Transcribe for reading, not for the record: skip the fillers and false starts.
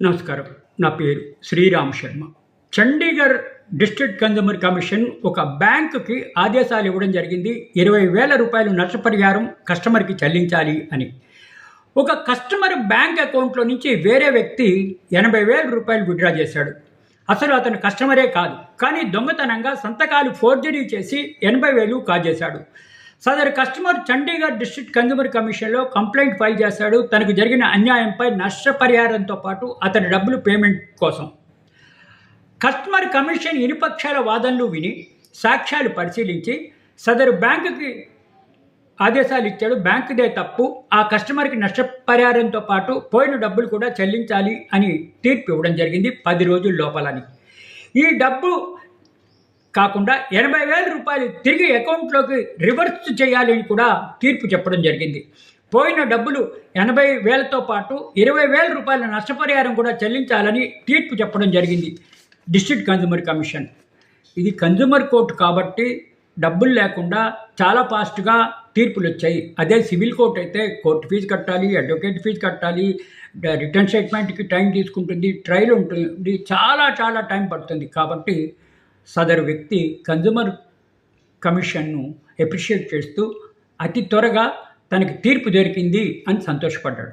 నమస్కారం. నా పేరు Sriram Sharma. Chandigarh district consumer commission ఒక బ్యాంకుకి ఆదేశాలు ఇవ్వడం జరిగింది. 20,000 రూపాయలు నష్టపరిహారం కస్టమర్కి చెల్లించాలి అని. ఒక కస్టమర్ బ్యాంక్ అకౌంట్లో నుంచి వేరే వ్యక్తి 80,000 రూపాయలు విత్డ్రా చేశాడు. అసలు అతను కస్టమరే కాదు, కానీ దొంగతనంగా సంతకాలు ఫోర్జరీ చేసి 80,000 కాజేశాడు. సదరు కస్టమర్ చండీగఢ్ డిస్ట్రిక్ట్ కన్జ్యూమర్ కమిషన్లో కంప్లైంట్ ఫైల్ చేశాడు. తనకు జరిగిన అన్యాయంపై నష్టపరిహారంతో పాటు అతని డబ్బులు పేమెంట్ కోసం. కస్టమర్ కమిషన్ ఇరుపక్షాల వాదనలు విని సాక్ష్యాలు పరిశీలించి సదరు బ్యాంకుకి ఆదేశాలు ఇచ్చాడు. బ్యాంకుదే తప్పు, ఆ కస్టమర్కి నష్టపరిహారంతో పాటు పోయిన డబ్బులు కూడా చెల్లించాలి అని తీర్పు ఇవ్వడం జరిగింది 10 రోజుల లోపలని. ఈ డబ్బు కాకుండా 80,000 రూపాయలు తిరిగి అకౌంట్లోకి రివర్స్ చేయాలి అని కూడా తీర్పు చెప్పడం జరిగింది. పోయిన డబ్బులు 80,000తో పాటు 20,000 రూపాయల నష్టపరిహారం కూడా చెల్లించాలని తీర్పు చెప్పడం జరిగింది డిస్ట్రిక్ట్ కన్జ్యూమర్ కమిషన్. ఇది కన్జ్యూమర్ కోర్టు కాబట్టి డబ్బులు లేకుండా చాలా ఫాస్ట్గా తీర్పులు వచ్చాయి. అదే సివిల్ కోర్టు అయితే కోర్టు ఫీజు కట్టాలి, అడ్వకేట్ ఫీజు కట్టాలి, రిటర్న్ స్టేట్మెంట్కి టైం తీసుకుంటుంది, ట్రయల్ ఉంటుంది, చాలా టైం పడుతుంది. కాబట్టి సదరు వ్యక్తి కన్జ్యూమర్ కమిషన్ను అప్రిషియేట్ చేస్తూ అతి త్వరగా తనకి తీర్పు దొరికింది అని సంతోషపడ్డాడు.